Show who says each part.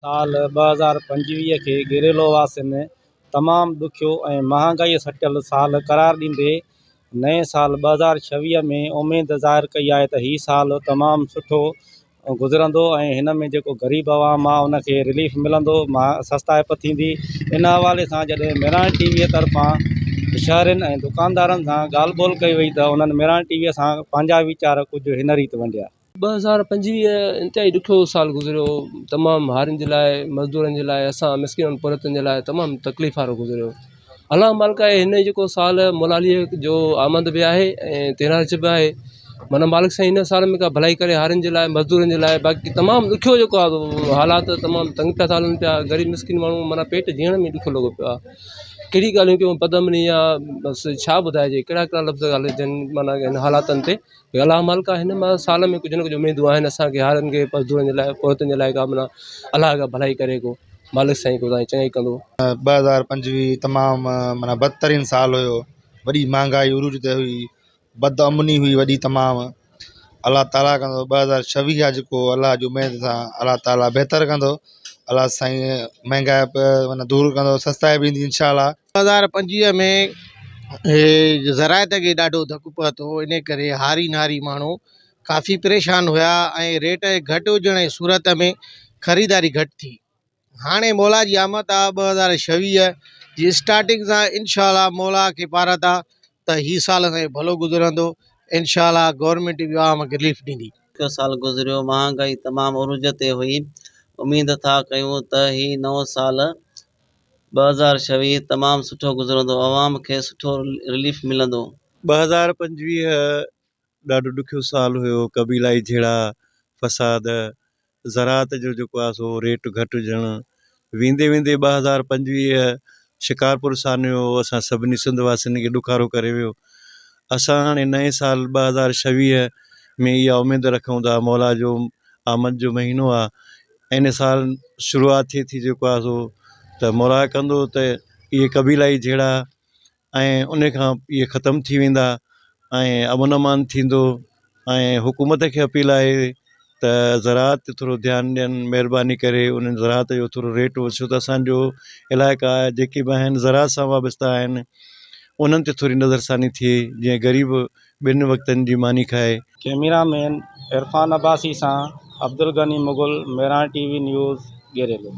Speaker 1: साल 2025 खे गिरेलो वासियुनि तमामु ॾुखियो ऐं महांगाईअ सटियल साल करार ॾींदे नए साल 2026 में उमेद ज़ाहिर कई आहे त हीउ साल तमामु सुठो गुज़रंदो ऐं हिन में जेको ग़रीब आवाम आहे उनखे रिलीफ मिलंदो, सस्ताइप थींदी। इन हवाले सां जॾहिं मिरान टीवीअ तरफ़ां शहरनि ऐं दुकानदारनि सां ॻाल्हि ॿोल कई वई त उन्हनि मिरान टीवीअ सां पंहिंजा वीचार कुझु हिन रीति वंडिया।
Speaker 2: 2025 इंतिहाई ॾुखियो साल गुज़रियो, तमामु हारियुनि जे लाइ, मज़दूरनि जे लाइ, असां मिसकिन पुरतनि जे लाइ तमामु तकलीफ़ वारो गुज़रियो। अलाह मालिक आहे हिन जेको साल मोलालीअ जो आमद बि आहे ऐं तेराज बि आहे। माना मालिक साईं हिन साल में का भलाई करे हारियुनि जे लाइ, मज़दूरनि जे लाइ। बाक़ी तमामु ॾुखियो जेको आहे हालात तमामु तंग पिया था हलनि पिया। ग़रीब मिसकिन माण्हू माना पेट जीअण में ॾुखियो लॻो पियो आहे। कहिड़ी ॻाल्हियूं कयूं बदअमनी या बसि छा ॿुधाइजे, कहिड़ा कहिड़ा लफ़्ज़ ॻाल्हाइजनि माना हिन हालातनि ते। अलाह मालिक हिन साल में कुझु न कुझु उमेदूं आहिनि असांखे हारियुनि खे, मज़दूरनि जे लाइ, औरतुनि जे लाइ का माना अलाह का भलाई करे को मालिक साईं को चङी कंदो।
Speaker 3: 2025 तमामु माना बदतरीन साल हुयो। वॾी महांगाई उरूज ते हुई, बदअमनी हुई वॾी तमामु। अलाह ताला कंदो 2026 आहे जेको अलाह जी उमेद सां अलाह ताला बहितर कंदो। अलाह साईं महांगाई माना दूरि कंदो, सस्ताई बि ईंदी इंशाअल्लाह।
Speaker 4: 2025 में ज़रायत खे ॾाढो धकु पहुतो, इन करे हारी नारी माण्हू काफ़ी परेशान हुया ऐं रेट घटि हुजण जी सूरत में ख़रीदारी घटि थी। हाणे मौला जी आमद आहे 2026 जी स्टार्टिंग सां इंशाअल्लाह मौला खे पारां था त हीउ साल असांजो भलो गुज़रंदो। इंशाअल्लाह गवर्नमेंट बि आवाम खे रिलीफ ॾींदी।
Speaker 5: हिकु साल गुज़रियो, महांगाई तमामु उरूज ते हुई। उमेद था कयूं त हीउ नओं साल 2026 तमामु सुठो गुज़रंदो, आवाम खे सुठो रिलीफ मिलंदो।
Speaker 6: 2025 ॾाढो ॾुखियो साल हुयो। क़बीलाई झेड़ा, फ़साद, ज़राअत जो जेको आहे सो रेट घटि हुजणु, वेंदे वेंदे 2025 शिकारपुर सानियो असां सभिनी सिंध वासियुनि खे ॾुखारो करे वियो। असां हाणे नए साल 2026 में इहा उमेद रखूं था, मौला जो आमद जो महीनो आहे। इन साल शुरूआत थिए थी जेको आहे सो त मौला कंदो त इहे क़बीलाई झेड़ा ऐं उन खां इहे ख़तमु थी वेंदा ऐं अमन अमान थींदो। ऐं हुकूमत खे अपील आहे त ज़राअत ते थोरो ध्यानु ॾियनि, महिरबानी करे उन्हनि ज़राअत जो थोरो रेट छो त असांजो इलाइक़ा जेके बि आहिनि ज़राअत सां वाबस्ता आहिनि, उन्हनि ते थोरी नज़रसानी थिए जीअं ग़रीब ॿिनि वक़्तनि जी मानी खाए।
Speaker 1: कैमरामैन इरफान अब्बासी सां अब्दुल गनी मुगल, मिरान टीवी न्यूज़ गिरेलो।